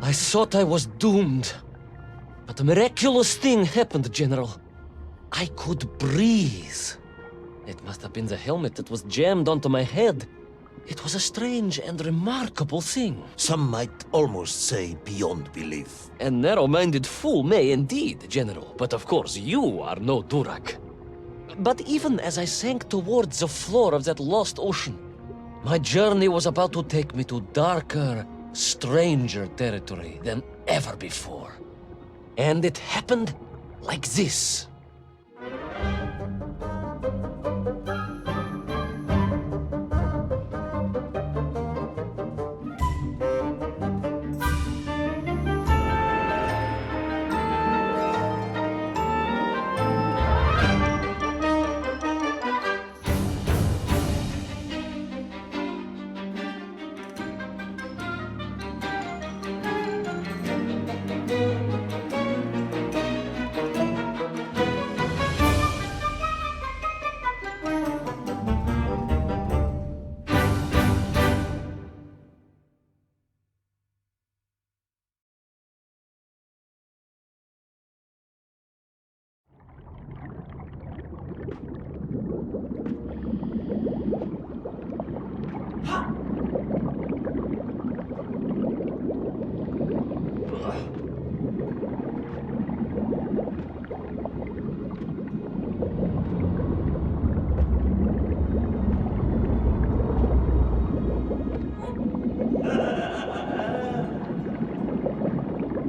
I thought I was doomed. But a miraculous thing happened, General. I could breathe. It must have been the helmet that was jammed onto my head. It was a strange and remarkable thing. Some might almost say beyond belief. A narrow-minded fool may indeed, General, but of course you are no Durak. But even as I sank towards the floor of that lost ocean, my journey was about to take me to darker, stranger territory than ever before. And it happened like this.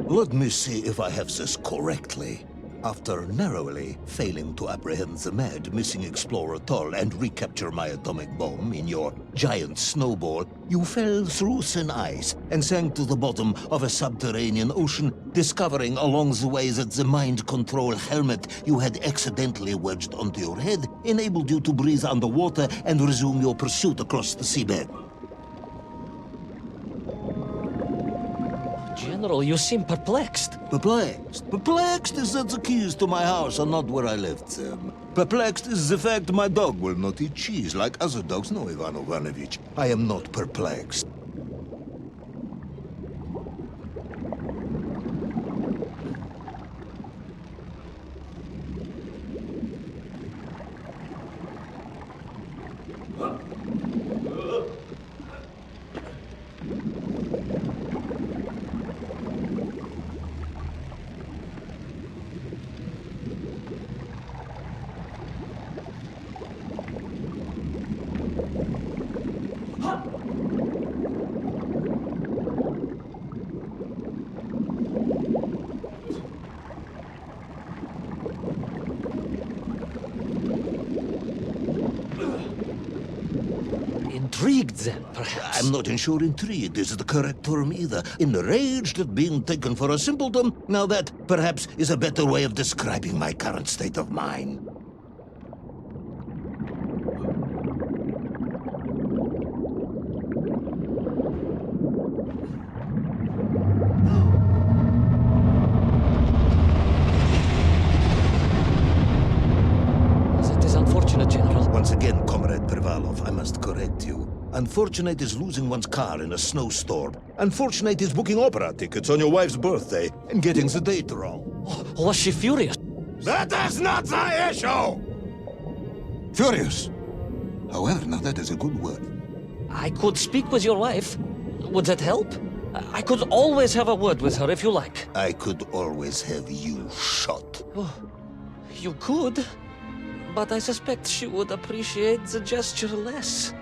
Let me see if I have this correctly. After narrowly failing to apprehend the mad missing explorer Tull and recapture my atomic bomb in your giant snowball, you fell through thin ice and sank to the bottom of a subterranean ocean, discovering along the way that the mind control helmet you had accidentally wedged onto your head enabled you to breathe underwater and resume your pursuit across the seabed. General, you seem perplexed. Perplexed? Perplexed is that the keys to my house are not where I left them. Perplexed is the fact my dog will not eat cheese like other dogs. No, Ivan Ivanovich, I am not perplexed. Intrigued, then, perhaps? I'm not sure intrigued is the correct term either. Enraged at being taken for a simpleton? Now that, perhaps, is a better way of describing my current state of mind. That is unfortunate, General. Once again, Comrade Privalov, I must correct you. Unfortunate is losing one's car in a snowstorm. Unfortunate is booking opera tickets on your wife's birthday and getting the date wrong. Was she furious? That is not the issue! Furious. However, now that is a good word. I could speak with your wife. Would that help? I could always have a word with her if you like. I could always have you shot. Oh, you could, but I suspect she would appreciate the gesture less.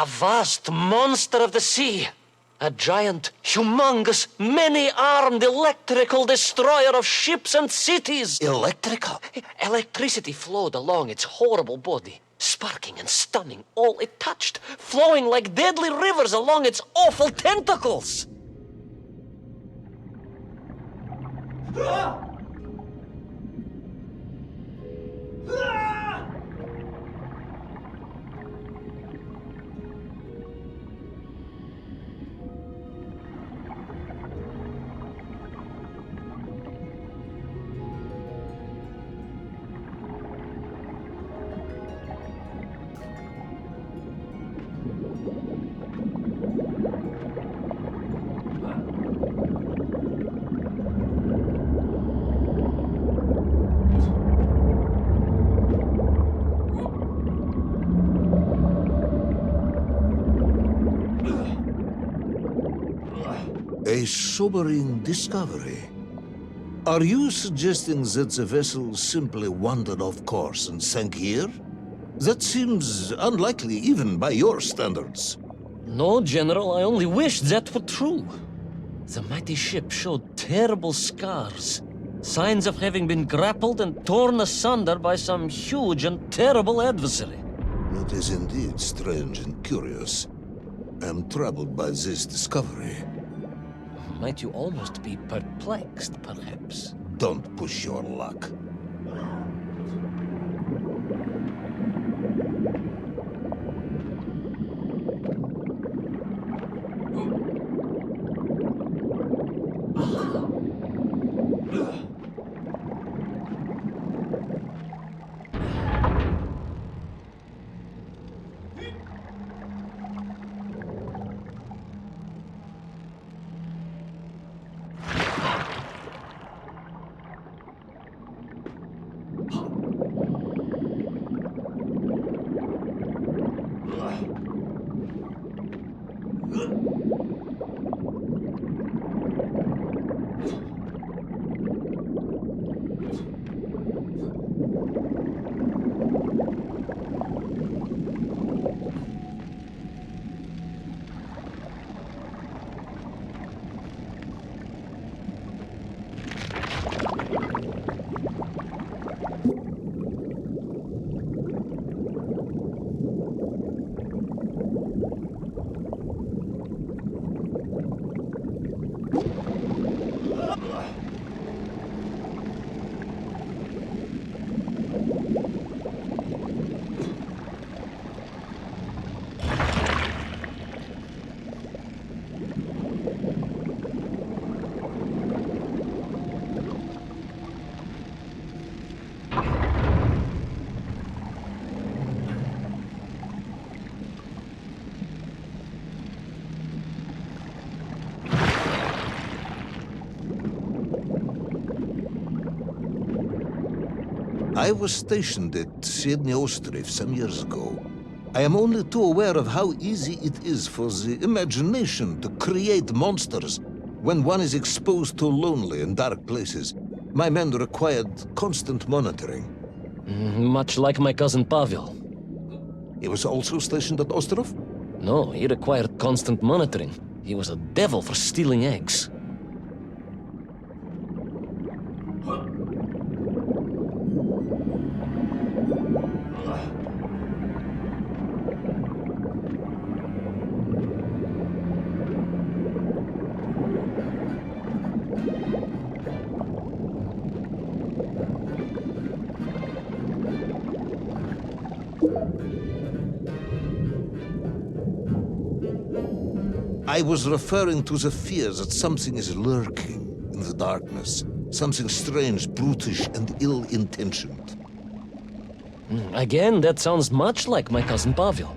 A vast monster of the sea. A giant, humongous, many-armed electrical destroyer of ships and cities. Electrical? Electricity flowed along its horrible body, sparking and stunning all it touched, flowing like deadly rivers along its awful tentacles. A sobering discovery. Are you suggesting that the vessel simply wandered off course and sank here? That seems unlikely even by your standards. No, General, I only wished that were true. The mighty ship showed terrible scars, signs of having been grappled and torn asunder by some huge and terrible adversary. It is indeed strange and curious. I am troubled by this discovery. Might you almost be perplexed, perhaps? Don't push your luck. I was stationed at Sydney Ostrov some years ago. I am only too aware of how easy it is for the imagination to create monsters when one is exposed to lonely and dark places. My men required constant monitoring. Much like my cousin Pavel. He was also stationed at Ostrov? No, he required constant monitoring. He was a devil for stealing eggs. I was referring to the fear that something is lurking in the darkness. Something strange, brutish, and ill-intentioned. Again, that sounds much like my cousin Pavel.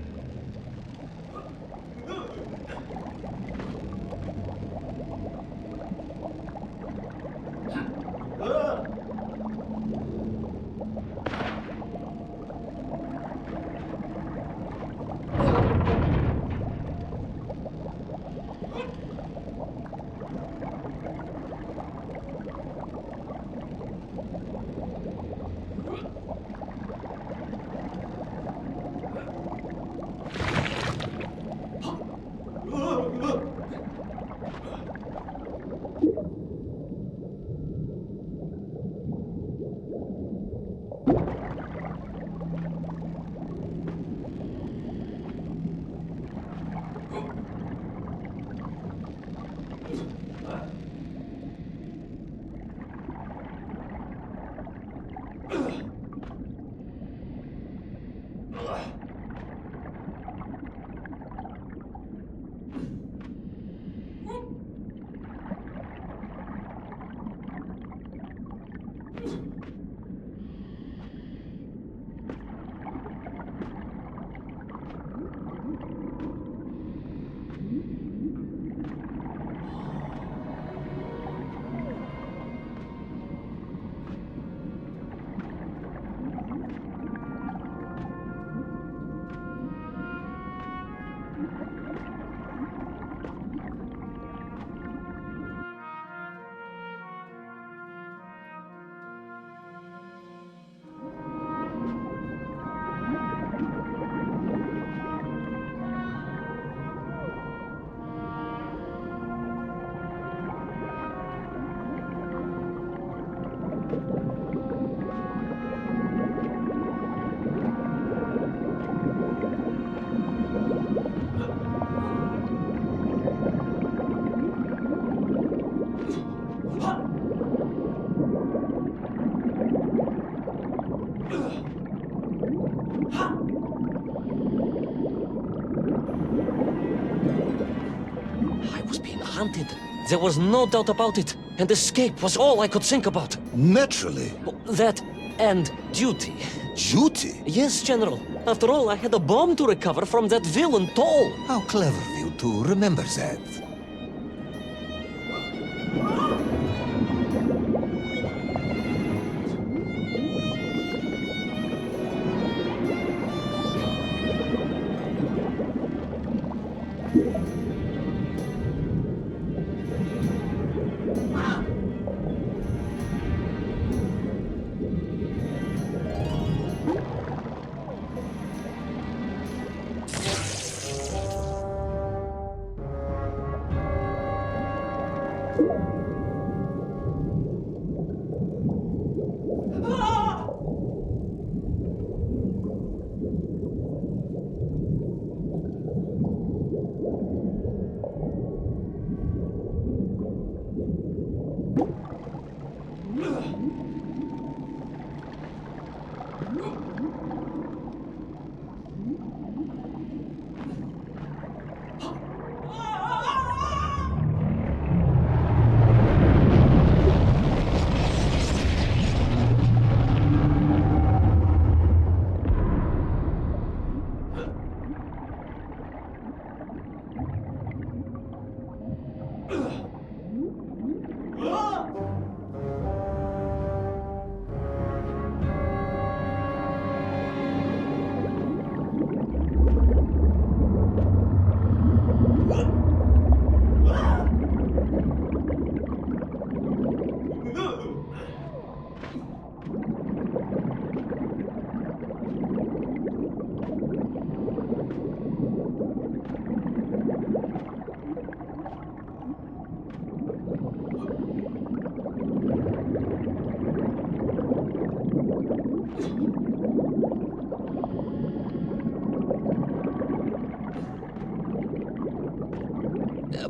I was being hunted. There was no doubt about it. And escape was all I could think about. Naturally. That and duty. Duty? Yes, General. After all, I had a bomb to recover from that villain Toll. How clever of you to remember that.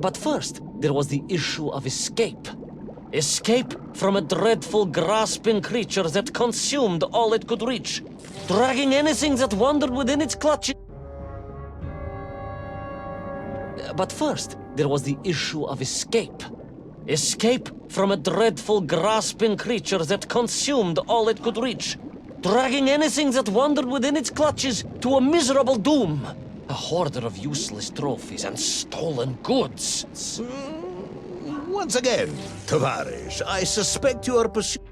But first, there was the issue of escape. Escape from a dreadful, grasping creature that consumed all it could reach, dragging anything that wandered within its clutches. But first, there was the issue of escape. Escape from a dreadful, grasping creature that consumed all it could reach, dragging anything that wandered within its clutches to a miserable doom. A hoarder of useless trophies and stolen goods. Once again, Tavarish, I suspect you are pursuing...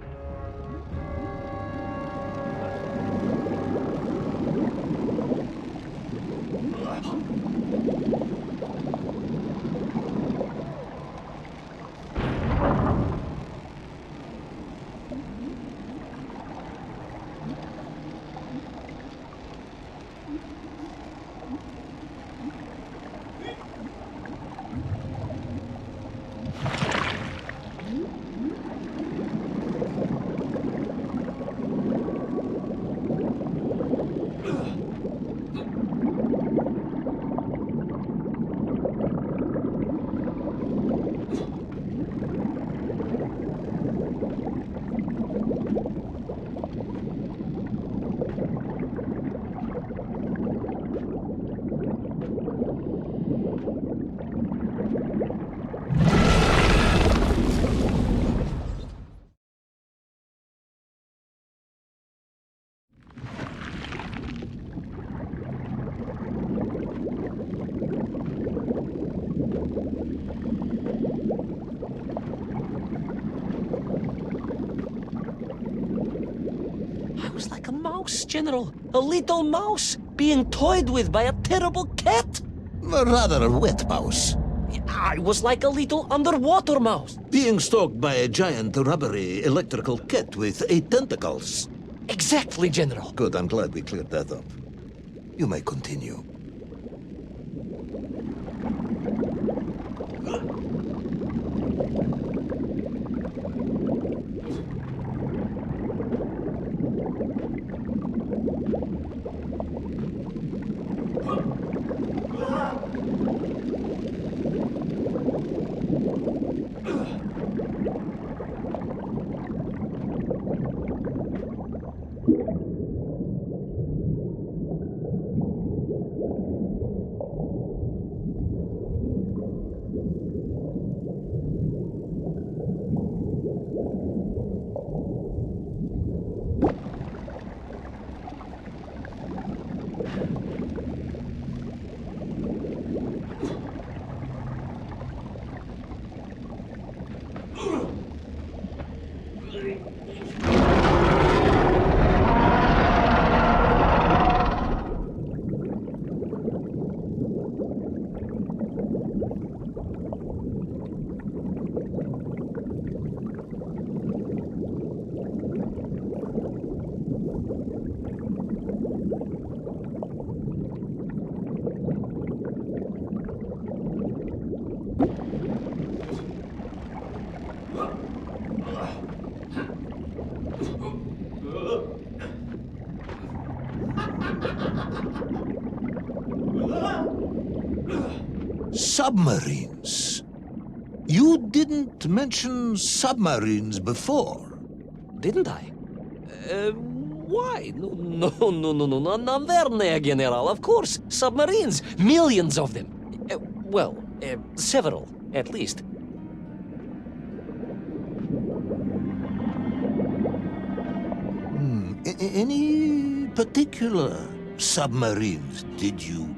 mouse, General. A little mouse being toyed with by a terrible cat. A rather wet mouse. I was like a little underwater mouse. Being stalked by a giant rubbery electrical cat with 8 tentacles. Exactly, General. Good, I'm glad we cleared that up. You may continue. Submarines. You didn't mention submarines before. Didn't I? Why? No, Navernia, General, of course. Submarines. Millions of them. Several, at least. Any particular submarines? Did you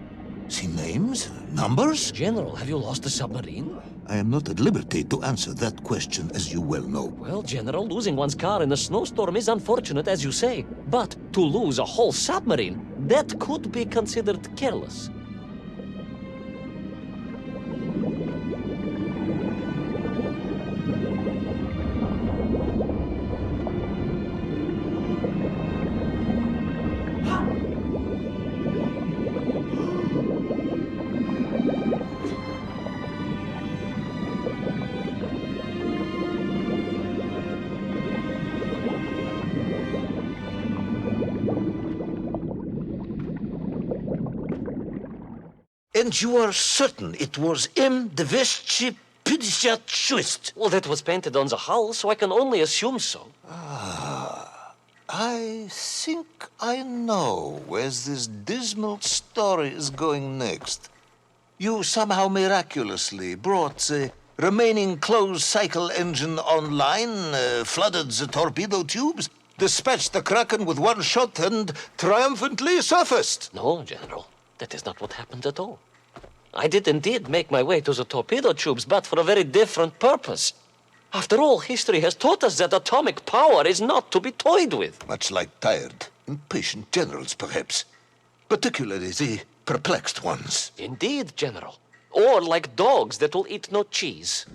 see names? Numbers? General, have you lost a submarine? I am not at liberty to answer that question, as you well know. Well, General, losing one's car in a snowstorm is unfortunate, as you say. But to lose a whole submarine, that could be considered careless. And you are certain it was M. Deveschi Pidishat. Well, that was painted on the hull, so I can only assume so. I think I know where this dismal story is going next. You somehow miraculously brought the remaining closed cycle engine online, flooded the torpedo tubes, dispatched the Kraken with one shot, and triumphantly surfaced. No, General, that is not what happened at all. I did indeed make my way to the torpedo tubes, but for a very different purpose. After all, history has taught us that atomic power is not to be toyed with. Much like tired, impatient generals, perhaps. Particularly the perplexed ones. Indeed, General. Or like dogs that will eat no cheese.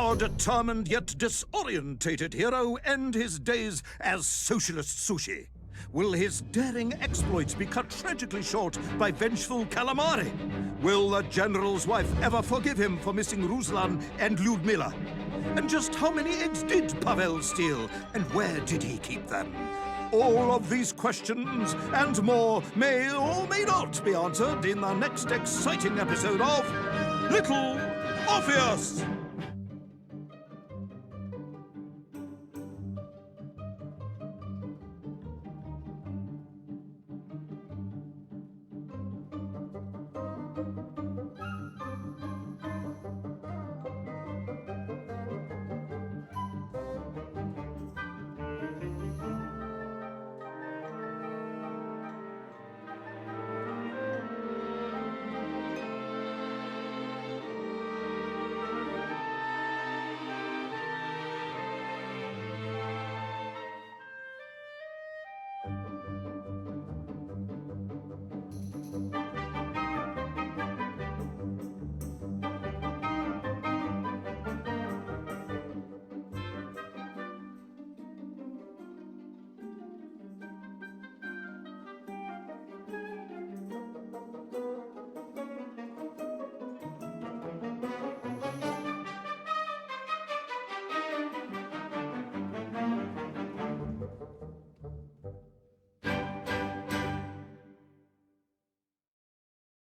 our determined yet disorientated hero end his days as socialist sushi? Will his daring exploits be cut tragically short by vengeful calamari? Will the general's wife ever forgive him for missing Ruslan and Lyudmila? And just how many eggs did Pavel steal, and where did he keep them? All of these questions and more may or may not be answered in the next exciting episode of Little Orpheus!